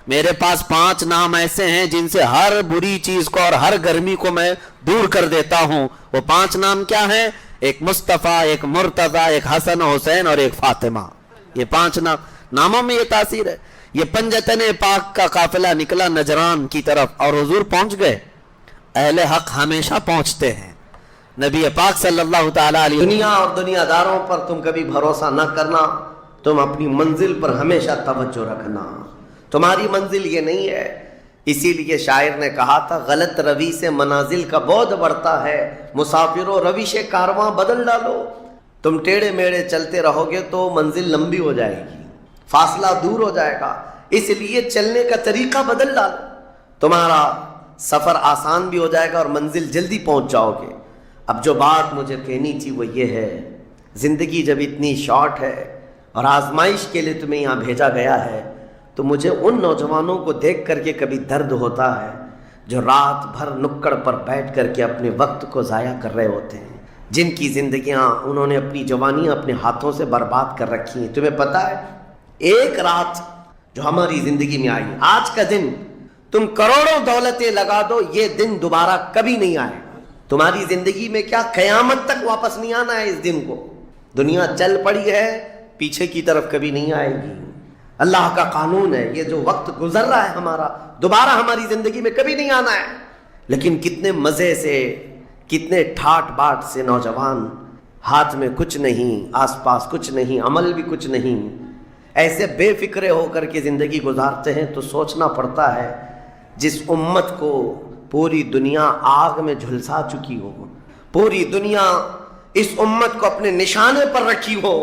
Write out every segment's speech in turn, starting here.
میرے پاس 5 نام ایسے ہیں جن سے ہر بری چیز کو اور ہر گرمی کو میں دور کر دیتا ہوں. وہ 5 نام کیا ہیں؟ ایک مصطفیٰ، ایک مرتضیٰ، ایک حسن حسین اور ایک فاطمہ. یہ 5 ناموں میں یہ تاثیر ہے. یہ پنجتن پاک کا قافلہ نکلا نجران کی طرف اور حضور پہنچ گئے. اہل حق ہمیشہ پہنچتے ہیں. نبی پاک صلی اللہ تعالیٰ علیہ وسلم. دنیا اور دنیا داروں پر تم کبھی بھروسہ نہ کرنا، تم اپنی منزل پر ہمیشہ توجہ رکھنا. تمہاری منزل یہ نہیں ہے. اسی لیے شاعر نے کہا تھا غلط روی سے منازل کا بعد بڑھتا ہے، مسافروں روش کارواں بدل ڈالو. تم ٹیڑھے میڑھے چلتے رہو گے تو منزل لمبی ہو جائے گی، فاصلہ دور ہو جائے گا. اس لیے چلنے کا طریقہ بدل ڈالو، تمہارا سفر آسان بھی ہو جائے گا اور منزل جلدی پہنچ جاؤ گے. اب جو بات مجھے کہنی تھی وہ یہ ہے، زندگی جب اتنی شارٹ ہے اور آزمائش کے لیے تمہیں یہاں بھیجا گیا ہے تو مجھے ان نوجوانوں کو دیکھ کر کے کبھی درد ہوتا ہے جو رات بھر نکڑ پر بیٹھ کر کے اپنے وقت کو ضائع کر رہے ہوتے ہیں، جن کی زندگیاں انہوں نے اپنی جوانیاں اپنے ہاتھوں سے برباد کر رکھی ہیں. تمہیں پتہ ہے ایک رات جو ہماری زندگی میں آئی، آج کا دن تم کروڑوں دولتیں لگا دو، یہ دن دوبارہ کبھی نہیں آئے. تمہاری زندگی میں کیا قیامت تک واپس نہیں آنا ہے اس دن کو. دنیا چل پڑی ہے، پیچھے کی طرف کبھی نہیں آئے گی. اللہ کا قانون ہے، یہ جو وقت گزر رہا ہے ہمارا دوبارہ ہماری زندگی میں کبھی نہیں آنا ہے. لیکن کتنے مزے سے، کتنے ٹھاٹ باٹ سے نوجوان، ہاتھ میں کچھ نہیں، آس پاس کچھ نہیں، عمل بھی کچھ نہیں، ایسے بے فکرے ہو کر کے زندگی گزارتے ہیں. تو سوچنا پڑتا ہے جس امت کو پوری دنیا آگ میں جھلسا چکی ہو، پوری دنیا اس امت کو اپنے نشانے پر رکھی ہو،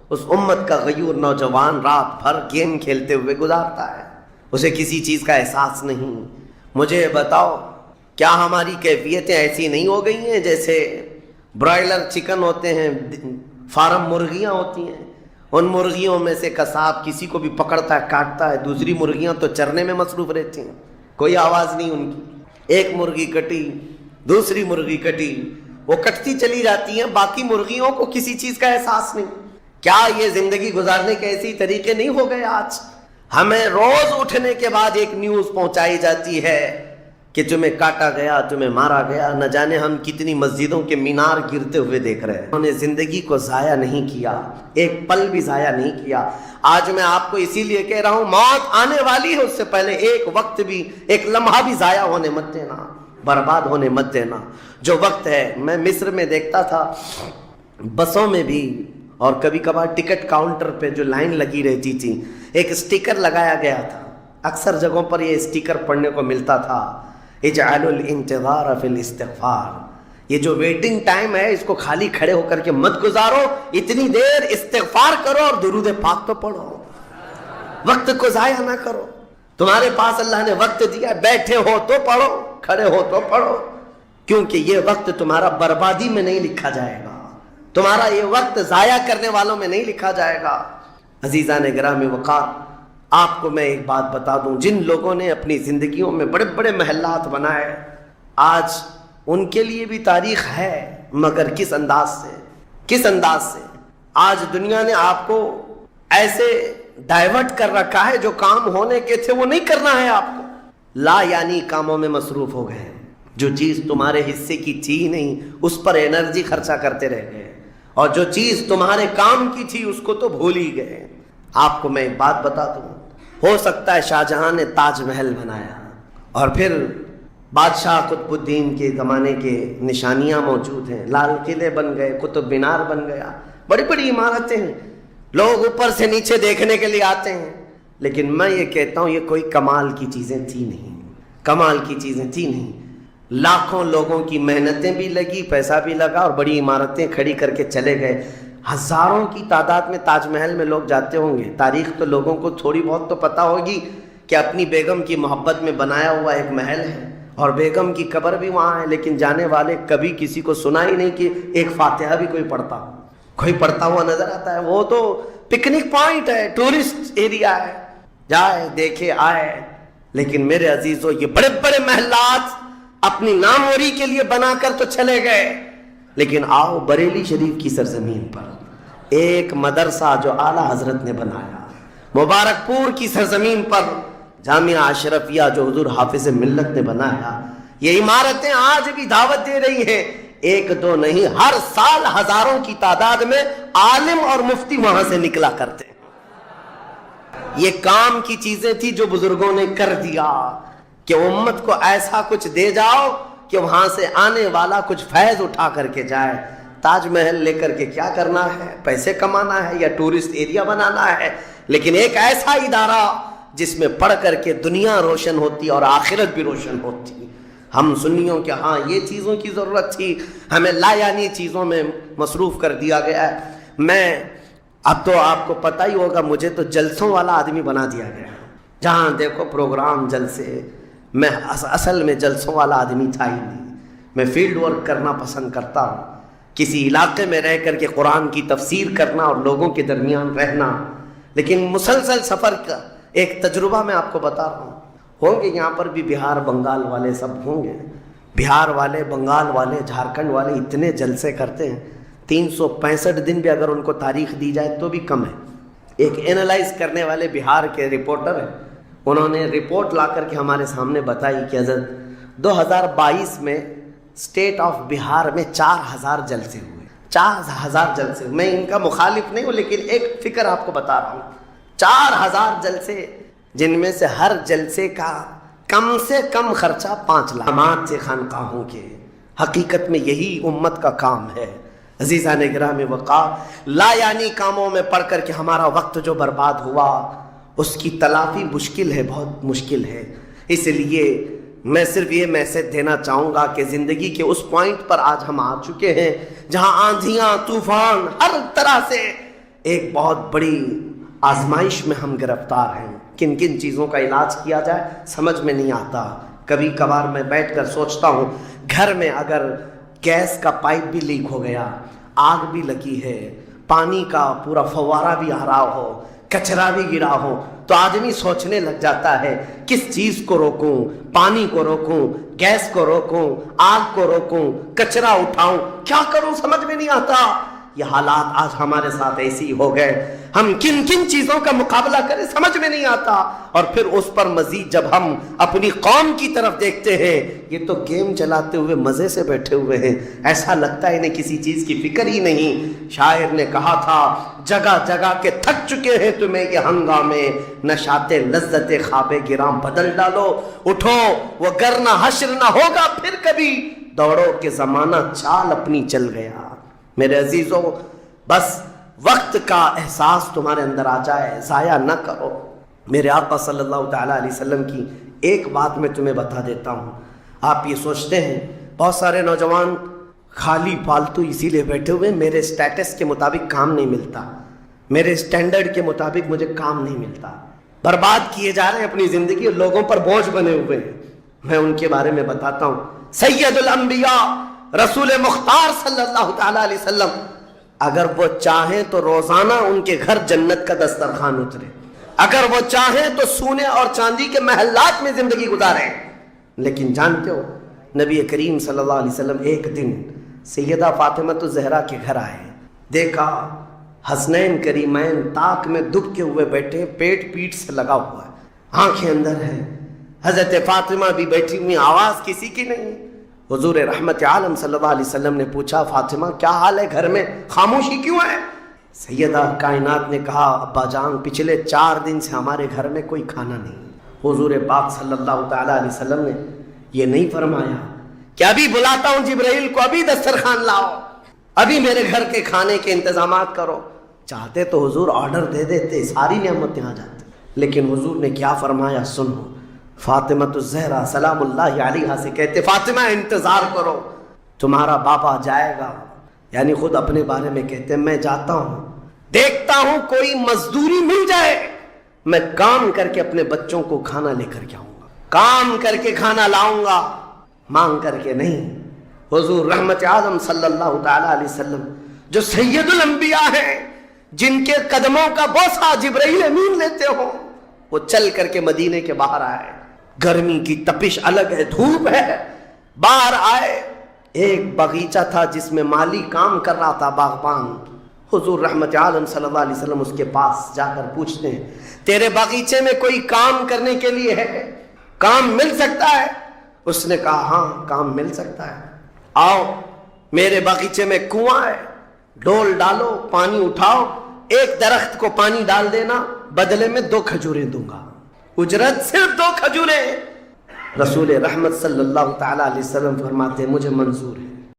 اس امت کا غیور نوجوان رات بھر گیم کھیلتے ہوئے گزارتا ہے، اسے کسی چیز کا احساس نہیں. مجھے بتاؤ کیا ہماری کیفیتیں ایسی نہیں ہو گئی ہیں جیسے برائلر چکن ہوتے ہیں، فارم مرغیاں ہوتی ہیں، ان مرغیوں میں سے قصاب کسی کو بھی پکڑتا ہے کاٹتا ہے، دوسری مرغیاں تو چرنے میں مصروف رہتی ہیں، کوئی آواز نہیں ان کی. ایک مرغی کٹی، دوسری مرغی کٹی، وہ کٹتی چلی جاتی ہیں، باقی مرغیوں کو کسی چیز کا احساس نہیں. کیا یہ زندگی گزارنے کے ایسے طریقے نہیں ہو گئے؟ آج ہمیں روز اٹھنے کے بعد ایک نیوز پہنچائی جاتی ہے کہ تمہیں کاٹا گیا، تمہیں مارا گیا. نہ جانے ہم کتنی مسجدوں کے مینار گرتے ہوئے دیکھ رہے ہیں. انہوں نے زندگی کو ضائع نہیں کیا، ایک پل بھی ضائع نہیں کیا. آج میں آپ کو اسی لیے کہہ رہا ہوں موت آنے والی ہے، اس سے پہلے ایک وقت بھی، ایک لمحہ بھی ضائع ہونے مت دینا، برباد ہونے مت دینا. جو وقت ہے، میں مصر میں دیکھتا تھا بسوں میں بھی اور کبھی کبھار ٹکٹ کاؤنٹر پہ جو لائن لگی رہتی تھی، ایک اسٹیکر لگایا گیا تھا. اکثر جگہوں پر یہ اسٹیکر پڑھنے کو ملتا تھا، اجعلوا الانتظار فی الاستغفار. یہ جو ویٹنگ ٹائم ہے اس کو خالی کھڑے ہو کر کے مت گزارو، اتنی دیر استغفار کرو اور درود پاک تو پڑھو. وقت کو ضائع نہ کرو. تمہارے پاس اللہ نے وقت دیا، بیٹھے ہو تو پڑھو، کھڑے ہو تو پڑھو، کیونکہ یہ وقت تمہارا بربادی میں نہیں لکھا جائے گا، تمہارا یہ وقت ضائع کرنے والوں میں نہیں لکھا جائے گا. عزیزان گرامی وقار، آپ کو میں ایک بات بتا دوں، جن لوگوں نے اپنی زندگیوں میں بڑے بڑے محلات بنائے، آج ان کے لیے بھی تاریخ ہے، مگر کس انداز سے، کس انداز سے. آج دنیا نے آپ کو ایسے ڈائیورٹ کر رکھا ہے، جو کام ہونے کے تھے وہ نہیں کرنا ہے آپ کو. لا یعنی کاموں میں مصروف ہو گئے، جو چیز تمہارے حصے کی تھی نہیں اس پر انرجی خرچہ کرتے رہ گئے، اور جو چیز تمہارے کام کی تھی اس کو تو بھول ہی گئے. آپ کو میں ایک بات بتا دوں، ہو سکتا ہے شاہ جہاں نے تاج محل بنایا اور پھر بادشاہ قطب الدین کے زمانے کے نشانیاں موجود ہیں، لال قلعے بن گئے، قطب مینار بن گیا، بڑی بڑی عمارتیں ہیں، لوگ اوپر سے نیچے دیکھنے کے لیے آتے ہیں. لیکن میں یہ کہتا ہوں یہ کوئی کمال کی چیزیں تھی نہیں، کمال کی چیزیں تھی نہیں. لاکھوں لوگوں کی محنتیں بھی لگی، پیسہ بھی لگا اور بڑی عمارتیں کھڑی کر کے چلے گئے. ہزاروں کی تعداد میں تاج محل میں لوگ جاتے ہوں گے. تاریخ تو لوگوں کو تھوڑی بہت تو پتہ ہوگی کہ اپنی بیگم کی محبت میں بنایا ہوا ایک محل ہے اور بیگم کی قبر بھی وہاں ہے، لیکن جانے والے کبھی کسی کو سنا ہی نہیں کہ ایک فاتحہ بھی کوئی پڑھتا ہوا نظر آتا ہے. وہ تو پکنک پوائنٹ ہے، ٹورسٹ ایریا ہے، جائے دیکھے آئے. لیکن میرے عزیزو یہ بڑے بڑے محلات اپنی ناموری کے لیے بنا کر تو چلے گئے، لیکن آؤ بریلی شریف کی سرزمین پر ایک مدرسہ جو اعلیٰ حضرت نے بنایا، مبارک پور کی سرزمین پر جامعہ اشرفیہ جو حضور حافظ ملت نے بنایا، یہ عمارتیں آج بھی دعوت دے رہی ہیں، ایک دو نہیں، ہر سال ہزاروں کی تعداد میں عالم اور مفتی وہاں سے نکلا کرتے ہیں۔ یہ کام کی چیزیں تھی جو بزرگوں نے کر دیا کہ امت کو ایسا کچھ دے جاؤ کہ وہاں سے آنے والا کچھ فیض اٹھا کر کے جائے۔ تاج محل لے کر کے کیا کرنا ہے؟ پیسے کمانا ہے یا ٹورسٹ ایریا بنانا ہے؟ لیکن ایک ایسا ادارہ جس میں پڑھ کر کے دنیا روشن ہوتی اور آخرت بھی روشن ہوتی۔ ہم سنیوں کے ہاں یہ چیزوں کی ضرورت تھی، ہمیں لا یعنی چیزوں میں مصروف کر دیا گیا ہے۔ میں اب تو آپ کو پتہ ہی ہوگا، مجھے تو جلسوں والا آدمی بنا دیا گیا، جہاں دیکھو پروگرام جلسے۔ میں اصل میں جلسوں والا آدمی تھا ہی نہیں، میں فیلڈ ورک کرنا پسند کرتا ہوں، کسی علاقے میں رہ کر کے قرآن کی تفسیر کرنا اور لوگوں کے درمیان رہنا۔ لیکن مسلسل سفر کا ایک تجربہ میں آپ کو بتا رہا ہوں، ہوں گے یہاں پر بھی بہار بنگال والے سب ہوں گے، بہار والے، بنگال والے، جھارکھنڈ والے اتنے جلسے کرتے ہیں، 365 دن بھی اگر ان کو تاریخ دی جائے تو بھی کم ہے۔ ایک اینالائز کرنے والے بہار کے رپورٹر ہیں، انہوں نے رپورٹ لا کر کے ہمارے سامنے بتائی کہ حضرت 2022 میں اسٹیٹ آف بہار میں 4000 جلسے ہوئے، 4000 جلسے۔ میں ان کا مخالف نہیں ہوں، لیکن ایک فکر آپ کو بتا رہا ہوں، 4000 جلسے، جن میں سے ہر جلسے کا کم سے کم خرچہ 5 لاکھ جماعت سے خانقاہوں کے۔ حقیقت میں یہی امت کا کام ہے۔ عزیزان گرامی وقار، لا یعنی کاموں میں پڑھ کر کے ہمارا وقت جو برباد ہوا، اس کی تلافی مشکل ہے، بہت مشکل ہے۔ اس لیے میں صرف یہ میسج دینا چاہوں گا کہ زندگی کے اس پوائنٹ پر آج ہم آ چکے ہیں جہاں آندھیاں، طوفان، ہر طرح سے ایک بہت بڑی آزمائش میں ہم گرفتار ہیں۔ کن کن چیزوں کا علاج کیا جائے سمجھ میں نہیں آتا۔ کبھی کبھار میں بیٹھ کر سوچتا ہوں، گھر میں اگر گیس کا پائپ بھی لیک ہو گیا، آگ بھی لگی ہے، پانی کا پورا فوارہ بھی آ رہا ہو، کچرا بھی گرا ہو، تو آدمی سوچنے لگ جاتا ہے کس چیز کو روکوں، پانی کو روکوں، گیس کو روکوں، آگ کو روکوں، کچرا اٹھاؤں، کیا کروں سمجھ میں نہیں آتا۔ یہ حالات آج ہمارے ساتھ ایسی ہو گئے، ہم کن کن چیزوں کا مقابلہ کریں سمجھ میں نہیں آتا۔ اور پھر اس پر مزید جب ہم اپنی قوم کی طرف دیکھتے ہیں، یہ تو گیم چلاتے ہوئے مزے سے بیٹھے ہوئے ہیں، ایسا لگتا ہے انہیں کسی چیز کی فکر ہی نہیں۔ شاعر نے کہا تھا، جگہ جگہ کے تھک چکے ہیں تمہیں یہ ہنگامے، نشاط لذت خواب گرام بدل ڈالو، اٹھو وہ گر نہ حشر نہ ہوگا پھر کبھی، دوڑو کہ زمانہ چال اپنی چل گیا۔ میرے عزیزوں، بس وقت کا احساس تمہارے اندر آ جائے، ضائع نہ کرو۔ میرے آقا صلی اللہ تعالیٰ علیہ وسلم کی ایک بات میں تمہیں بتا دیتا ہوں۔ آپ یہ سوچتے ہیں بہت سارے نوجوان خالی فالتو اسی لیے بیٹھے ہوئے، میرے سٹیٹس کے مطابق کام نہیں ملتا، میرے سٹینڈرڈ کے مطابق مجھے کام نہیں ملتا، برباد کیے جا رہے ہیں اپنی زندگی اور لوگوں پر بوجھ بنے ہوئے ہیں۔ میں ان کے بارے میں بتاتا ہوں۔ سید الانبیاء رسول مختار صلی اللہ تعالیٰ علیہ وسلم، اگر وہ چاہیں تو روزانہ ان کے گھر جنت کا دسترخوان اترے، اگر وہ چاہیں تو سونے اور چاندی کے محلات میں زندگی گزاریں، لیکن جانتے ہو نبی کریم صلی اللہ علیہ وسلم ایک دن سیدہ فاطمہ الزہرا کے گھر آئے، دیکھا حسنین کریمین تاک میں دب کے ہوئے بیٹھے، پیٹ پیٹ سے لگا ہوا ہے، آنکھیں اندر ہیں، حضرت فاطمہ بھی بیٹھی ہوئی، آواز کسی کی نہیں۔ حضور رحمت عالم صلی اللہ علیہ وسلم نے پوچھا، فاطمہ کیا حال ہے، گھر میں خاموشی کیوں ہے؟ سیدہ کائنات نے کہا، ابا جان پچھلے 4 دن سے ہمارے گھر میں کوئی کھانا نہیں۔ حضور پاک صلی اللہ تعالیٰ علیہ وسلم نے یہ نہیں فرمایا کہ ابھی بلاتا ہوں جبرائیل کو، ابھی دسترخوان لاؤ، ابھی میرے گھر کے کھانے کے انتظامات کرو۔ چاہتے تو حضور آرڈر دے دیتے، ساری نعمتیں آ جاتی، لیکن حضور نے کیا فرمایا سنو۔ فاطمہ الزہرا سلام اللہ علیہا سے کہتے، فاطمہ انتظار کرو، تمہارا بابا جائے گا، یعنی خود اپنے بارے میں کہتے ہیں، میں جاتا ہوں، دیکھتا ہوں کوئی مزدوری مل جائے، میں کام کر کے اپنے بچوں کو کھانا لے کر کے آؤں گا، کام کر کے کھانا لاؤں گا، مانگ کر کے نہیں۔ حضور رحمت عالم صلی اللہ تعالیٰ علیہ وسلم جو سید الانبیاء ہیں، جن کے قدموں کا بوسہ جبرائیل امین لیتے ہو، وہ چل کر کے مدینے کے باہر آئے، گرمی کی تپش الگ ہے، دھوپ ہے، باہر آئے، ایک باغیچہ تھا جس میں مالی کام کر رہا تھا، باغبان۔ حضور رحمت عالم صلی اللہ علیہ وسلم اس کے پاس جا کر پوچھتے ہیں تیرے باغیچے میں کوئی کام کرنے کے لیے ہے؟ کام مل سکتا ہے؟ اس نے کہا ہاں کام مل سکتا ہے، آؤ میرے باغیچے میں کنواں ہے، ڈول ڈالو، پانی اٹھاؤ، ایک درخت کو پانی ڈال دینا، بدلے میں 2 کھجوریں دوں گا، اجرت صرف 2 کھجوریں۔ رسول رحمت صلی اللہ تعالی علیہ وسلم فرماتے ہیں مجھے منظور ہے۔